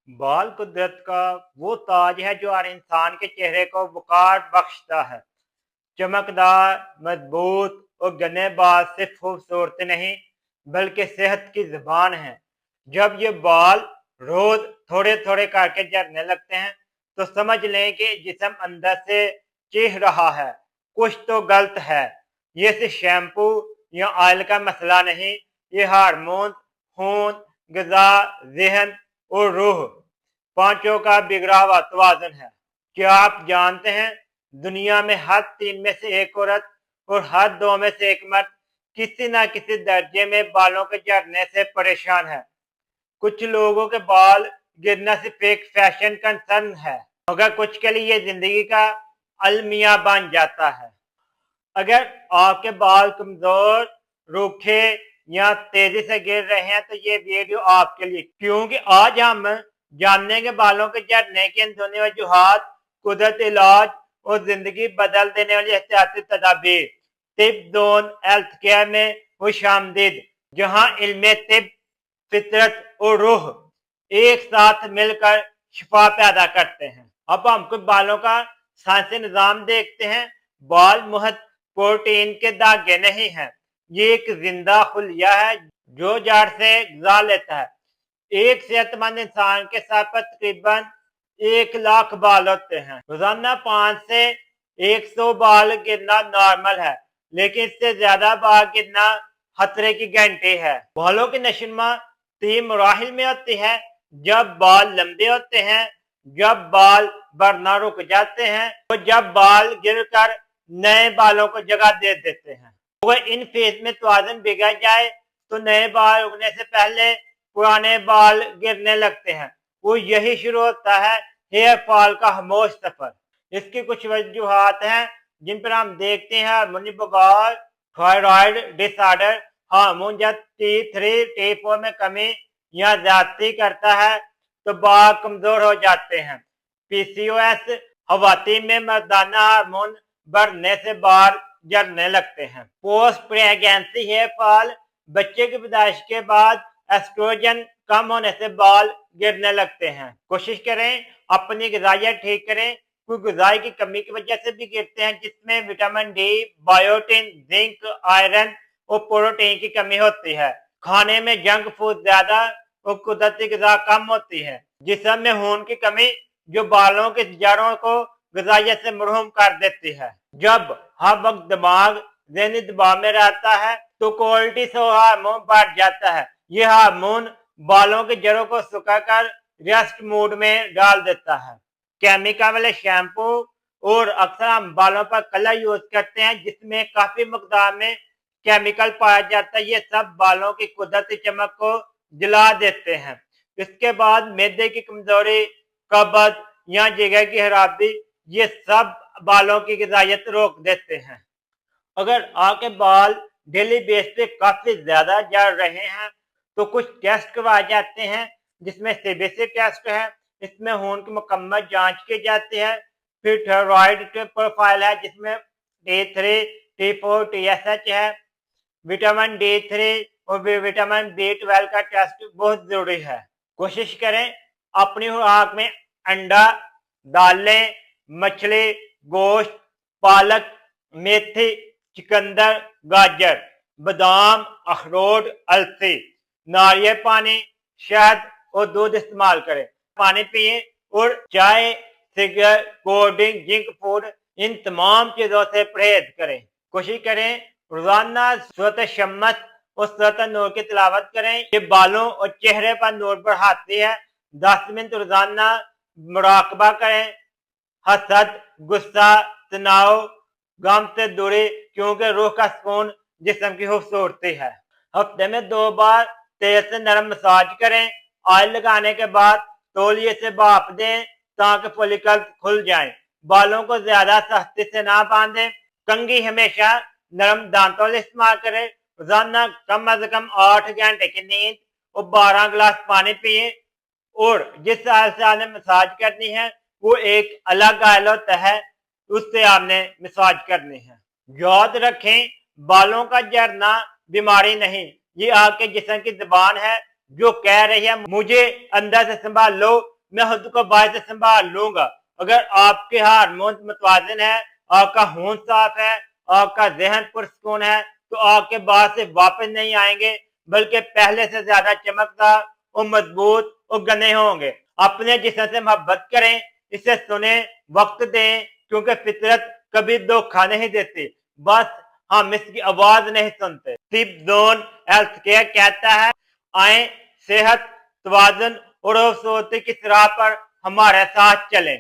बाल कुदरत का वो ताज है जो हर इंसान के चेहरे को वकार बख्शता है। चमकदार, मजबूत और घने बाल सिर्फ खूबसूरती नहीं बल्कि सेहत की जुबान है। जब ये बाल रोज थोड़े थोड़े करके झड़ने लगते हैं तो समझ लें कि जिस्म अंदर से चीख रहा है, कुछ तो गलत है। ये सिर्फ शैम्पू या ऑयल का मसला नहीं, ये हार्मोन, खून, ग़िज़ा, ज़हन और रूह पांचों का बिगड़ा हुआ तवाज़ुन है। क्या आप जानते हैं, दुनिया में हर 3 में से एक औरत और हर 2 में से एक मर्द किसी न किसी दर्जे में बालों के झड़ने से परेशान है। कुछ लोगों के बाल गिरना सिर्फ एक फैशन कंसर्न है, मगर कुछ के लिए ये जिंदगी का अलमिया बन जाता है। अगर आपके बाल कमजोर, रूखे या तेजी से गिर रहे हैं तो ये वीडियो आपके लिए, क्योंकि आज हम जानेंगे बालों के झड़ने की अंदरूनी वजूहात, कुदरती इलाज और जिंदगी बदल देने वाली एहतियाती तदाबीर। तिब दोन हेल्थ केयर में खुशामदीद, जहां इल्म तिब, फितरत और रूह एक साथ मिलकर शिफा पैदा करते हैं। अब हम कुछ बालों का साइंसी निजाम देखते हैं। बाल महज प्रोटीन के धागे नहीं हैं, ये एक जिंदा खुलिया है जो जड़ से ग़िज़ा लेता है। एक सेहतमंद इंसान के सर पर तकरीबन 1 लाख बाल होते हैं। रोजाना 5 से 100 बाल गिरना नॉर्मल है, लेकिन इससे ज्यादा बाल गिरना खतरे की घंटी है। बालों की नशोनुमा 3 मराहिल में होती है। जब बाल लंबे होते हैं, जब बाल बढ़ना रुक जाते हैं और जब बाल गिरकर नए बालों को जगह दे देते हैं। अगर इन फेज में तवाज़ुन बिगड़ जाए तो नए बाल उगने से पहले पुराने बाल गिरने लगते हैं। वो यही शुरू होता है हेयर फॉल का खामोश सफर। इसकी कुछ वजूहात हैं जिन पर हम देखते हैं हार्मोनी बगाड़, थायराइड डिसऑर्डर, हार्मोन जब T3 T4 में कमी या ज्यादती करता है तो बाल कमजोर हो जाते हैं। PCOS, खवातीन में मर्दाना हार्मोन बढ़ने से बाल झड़ने लगते हैं। पोस्ट प्रेगनेंसी हेयर फॉल, बच्चे की पैदाइश के बाद एस्ट्रोजन कम होने से बाल गिरने लगते हैं। कोशिश करें अपनी ग़िज़ाइयत ठीक करें, कुछ ग़िज़ाई की कमी की वजह से भी गिरते हैं, जिसमें vitamin D, biotin, zinc, iron और प्रोटीन की कमी होती है। खाने में जंक फूड ज्यादा और कुदरती ग़िज़ा कम होती है। जिस्म में खून की कमी जो बालों की जड़ों को ग़िज़ाइयत से महरूम कर देती है। जब हर वक्त दिमाग ज़हनी दबाव में रहता है तो कोर्टिसोल हार्मोन बढ़ जाता है। यह हार्मोन बालों की जड़ों को सुखाकर रेस्ट मूड में डाल देता है। केमिकल वाले शैम्पू और अक्सर हम बालों पर कलर यूज करते हैं जिसमें काफी मकदार में केमिकल पाया जाता है। ये सब बालों की कुदरती चमक को जला देते हैं। इसके बाद मैदे की कमजोरी, कब्ज या जिगर की खराबी, ये सब बालों की ग़िज़ाइयत रोक देते हैं। अगर आपके बाल डेली बेस पे काफी ज्यादा झड़ रहे हैं तो कुछ टेस्ट करवाए जाते हैं, जिसमें सीबीसी टेस्ट है। इसमें खून की मुकम्मल जांच की जाती है। फिर थायराइड प्रोफाइल है जिसमें T3 T4 TSH है। विटामिन D3 और विटामिन B12 का टेस्ट बहुत जरूरी है। कोशिश करें अपनी खुराक में अंडा, दालें, मछली, गोश्त, पालक, मेथी, चुकंदर, गाजर, बादाम, अखरोट, अलसी, नारियल पानी, शहद और दूध इस्तेमाल करें। पानी पिए और चाय, cigarette, cold drink, junk food, इन तमाम चीजों से परहेज करें। कोशिश करें रोजाना सूरत शम्स और सूरत नूर की तिलावत करें। ये बालों और चेहरे पर नूर बढ़ाती है। 10 मिनट रोजाना मुराकबा करें। हसद, गुस्सा, तनाव, गम से दूरी, क्योंकि रूह का सुकून जिस्म की खूबसूरती है। हफ्ते में 2 बार तेल से नरम मसाज करें। ऑयल लगाने के बाद तौलिए से भाप दें ताकि फॉलिकल खुल जाएं। बालों को ज्यादा सख्ती से ना बांधें। कंघी हमेशा नरम दांतों से इस्तेमाल करें। रोजाना कम अज कम 8 घंटे की नींद और 12 गिलास पानी पिए। और जिस ऑयल से आपने मसाज करनी है वो एक अलग ऑयल होता है, उससे आपने मसाज करनी है। याद रखें, बालों का झड़ना बीमारी नहीं, ये आपके जिस्म की जुबान है جو کہہ رہی ہے مجھے اندر سے سنبھال لو، میں خود کو باہر سے سنبھال لوں گا۔ اگر آپ کے ہارمون متوازن ہے، آپ کا خون صاف ہے، آپ کا ذہن پرسکون ہے، تو آپ کے باہر سے واپس نہیں آئیں گے، بلکہ پہلے سے زیادہ چمکدار اور مضبوط اور گنے ہوں گے۔ اپنے جسم سے محبت کریں، اسے سنیں، وقت دیں، کیونکہ فطرت کبھی دھوکہ نہیں دیتی، بس ہم اس کی آواز نہیں سنتے۔ طب زون ہیلتھ کیئر کہتا ہے آئیں صحت، توازن اور خوبصورتی کی راہ پر ہمارے ساتھ چلیں۔